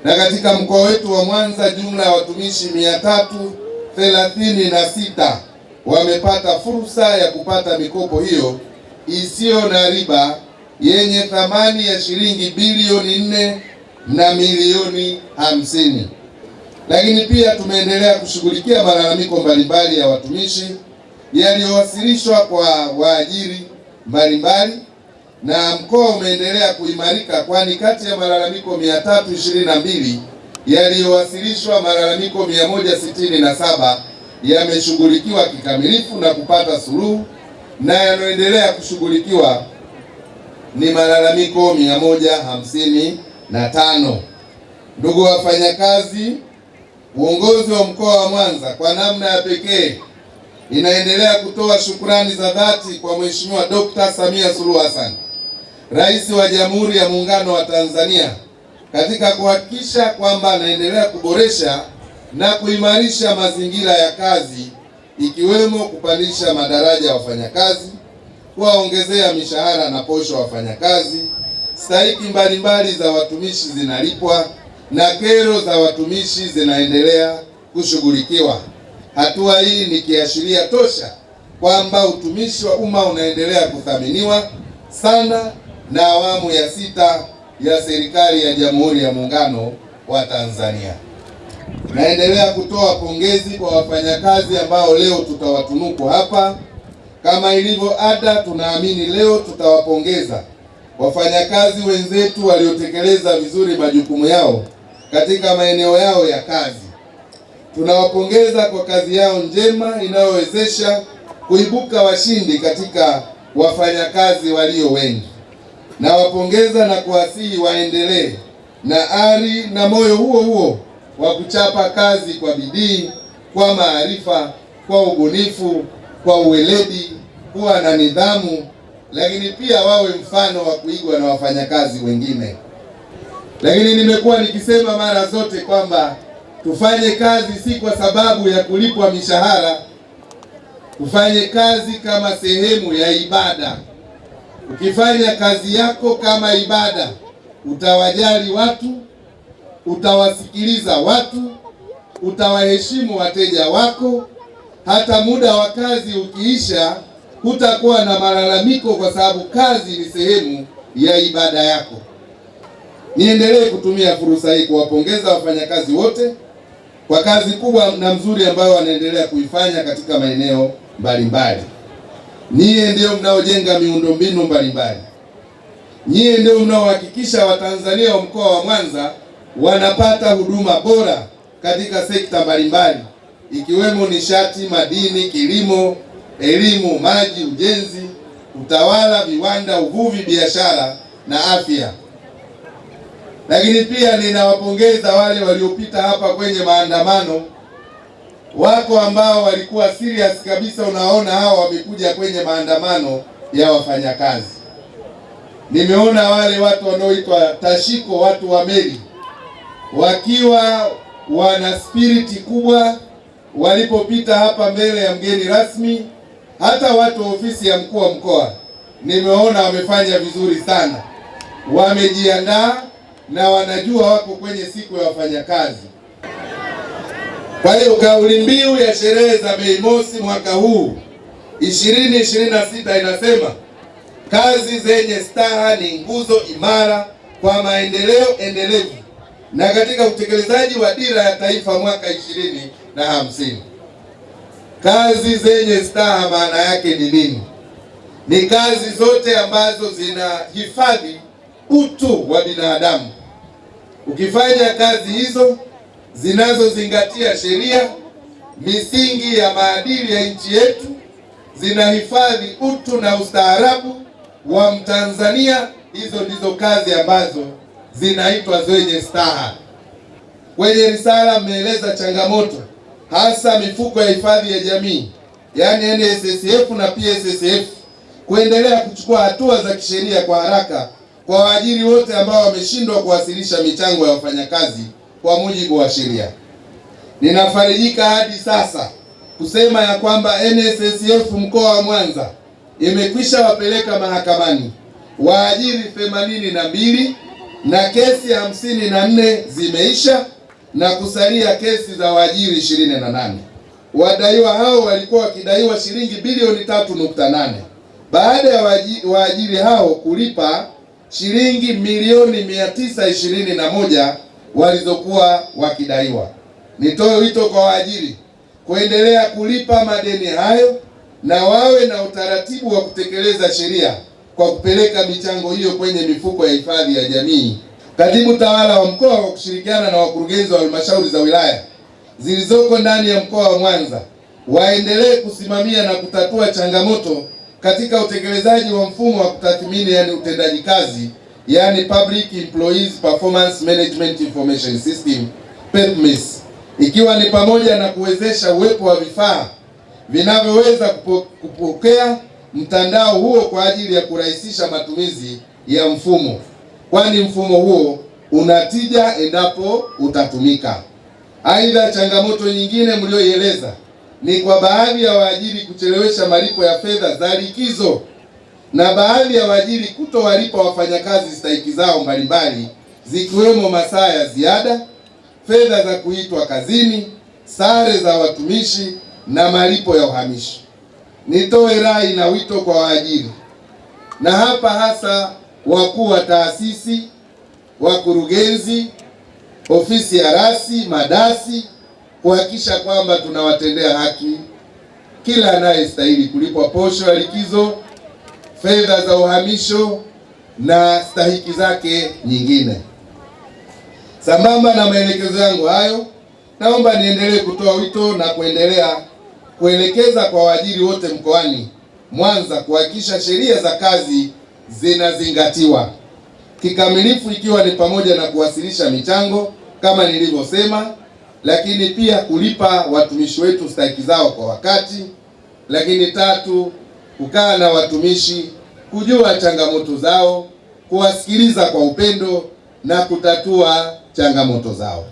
na katika mkoa wetu wa Mwanza jumla ya watumishi 336 wamepata fursa ya kupata mikopo hiyo isiyo na riba yenye thamani ya shilingi bilioni 4 na milioni 50. Lakini pia tumeendelea kushughulikia malalamiko mbalimbali ya watumishi yaliyowasilishwa kwa waajiri mbalimbali, na mkoa umeendelea kuimarika, kwani kati ya malalamiko 322 yaliyowasilishwa, malalamiko 167 yameshughulikiwa kikamilifu na kupata suluhu, na yanayoendelea kushughulikiwa ni malalamiko 155. Ndugu wafanyakazi, uongozi wa mkoa wa Mwanza kwa namna ya pekee inaendelea kutoa shukrani za dhati kwa Mheshimiwa Dr. Samia Suluhu Hassan, Rais wa Jamhuri ya Muungano wa Tanzania, katika kuhakikisha kwamba anaendelea kuboresha na kuimarisha mazingira ya kazi, ikiwemo kupandisha madaraja ya wafanyakazi, kuwaongezea mishahara na posho wafanyakazi, stahiki mbalimbali za watumishi zinalipwa na kero za watumishi zinaendelea kushughulikiwa. Hatua hii ni kiashiria tosha kwamba utumishi wa umma unaendelea kuthaminiwa sana na awamu ya 6 ya serikali ya Jamhuri ya Muungano wa Tanzania. Naendelea kutoa pongezi kwa wafanyakazi ambao leo tutawatunuku hapa. Kama ilivyo ada, tunaamini leo tutawapongeza wafanyakazi wenzetu waliotekeleza vizuri majukumu yao katika maeneo yao ya kazi. Tunawapongeza kwa kazi yao njema inayowezesha kuibuka washindi katika wafanyakazi walio wengi. Nawapongeza na kuwasihi waendelee na ari na moyo huo huo wa kuchapa kazi kwa bidii, kwa maarifa, kwa ubunifu, kwa uweledi, kuwa na nidhamu, lakini pia wawe mfano wa kuigwa na wafanyakazi wengine. Lakini nimekuwa nikisema mara zote kwamba tufanye kazi si kwa sababu ya kulipwa mishahara, tufanye kazi kama sehemu ya ibada. Ukifanya kazi yako kama ibada, utawajali watu, utawasikiliza watu, utawaheshimu wateja wako. Hata muda wa kazi ukiisha, hutakuwa na malalamiko, kwa sababu kazi ni sehemu ya ibada yako. Niendelee kutumia fursa hii kuwapongeza wafanyakazi wote kwa kazi kubwa na nzuri ambayo wanaendelea kuifanya katika maeneo mbalimbali. Nyie ndio mnaojenga miundombinu mbalimbali. Nyie ndio mnaohakikisha Watanzania wa mkoa wa Mwanza wanapata huduma bora katika sekta mbalimbali, ikiwemo nishati, madini, kilimo, elimu, maji, ujenzi, utawala, viwanda, uvuvi, biashara na afya. Lakini pia ninawapongeza wale waliopita hapa kwenye maandamano. Wako ambao walikuwa serious kabisa, unaona hao wamekuja kwenye maandamano ya wafanyakazi. Nimeona wale watu wanaoitwa Tashiko, watu wa meli, wakiwa wana spiriti kubwa walipopita hapa mbele ya mgeni rasmi. Hata watu wa ofisi ya mkuu wa mkoa nimeona wamefanya vizuri sana, wamejiandaa na wanajua wako kwenye siku ya wafanyakazi. Kwa hiyo kauli mbiu ya sherehe za Mei Mosi mwaka huu 2026 inasema kazi zenye staha ni nguzo imara kwa maendeleo endelevu na katika utekelezaji wa dira ya taifa mwaka 2050. Kazi zenye staha maana yake ni nini? Ni kazi zote ambazo zinahifadhi utu wa binadamu. Ukifanya kazi hizo zinazozingatia sheria, misingi ya maadili ya nchi yetu, zinahifadhi utu na ustaarabu wa Mtanzania, hizo ndizo kazi ambazo zinaitwa zenye staha. Kwenye risala mmeeleza changamoto hasa mifuko ya hifadhi ya jamii, yaani NSSF na PSSF, kuendelea kuchukua hatua za kisheria kwa haraka kwa waajiri wote ambao wameshindwa kuwasilisha michango ya wafanyakazi kwa mujibu wa sheria. Ninafarijika hadi sasa kusema ya kwamba NSSF mkoa wa Mwanza imekwisha wapeleka mahakamani waajiri 82 na kesi 54 zimeisha na kusalia kesi za waajiri 28. Wadaiwa hao walikuwa wakidaiwa shilingi bilioni 3.8 baada ya waajiri hao kulipa shilingi milioni 921 walizokuwa wakidaiwa. Nitoe wito kwa waajiri kuendelea kulipa madeni hayo na wawe na utaratibu wa kutekeleza sheria kwa kupeleka michango hiyo kwenye mifuko ya hifadhi ya jamii. Katibu tawala wa mkoa kwa kushirikiana na wakurugenzi wa halmashauri za wilaya zilizoko ndani ya mkoa wa Mwanza waendelee kusimamia na kutatua changamoto katika utekelezaji wa mfumo wa kutathmini utendaji kazi, Public Employees Performance Management Information System PEPMIS, ikiwa ni pamoja na kuwezesha uwepo wa vifaa vinavyoweza kupokea mtandao huo kwa ajili ya kurahisisha matumizi ya mfumo, kwani mfumo huo unatija endapo utatumika. Aidha, changamoto nyingine mlioieleza ni kwa baadhi ya waajiri kuchelewesha malipo ya fedha za likizo na baadhi ya waajiri kutowalipa wafanyakazi stahiki zao mbalimbali zikiwemo masaa ya ziada, fedha za kuitwa kazini, sare za watumishi na malipo ya uhamisho. Nitoe rai na wito kwa waajiri, na hapa hasa wakuu wa taasisi, wakurugenzi, ofisi ya rasi, madasi, kuhakikisha kwamba tunawatendea haki kila anayestahili kulipwa posho ya likizo, fedha za uhamisho na stahiki zake nyingine. Sambamba na maelekezo yangu hayo, naomba niendelee kutoa wito na kuendelea kuelekeza kwa waajiri wote mkoani Mwanza kuhakikisha sheria za kazi zinazingatiwa kikamilifu, ikiwa ni pamoja na kuwasilisha michango kama nilivyosema, lakini pia kulipa watumishi wetu stahiki zao kwa wakati. Lakini tatu, kukaa na watumishi, kujua changamoto zao, kuwasikiliza kwa upendo na kutatua changamoto zao.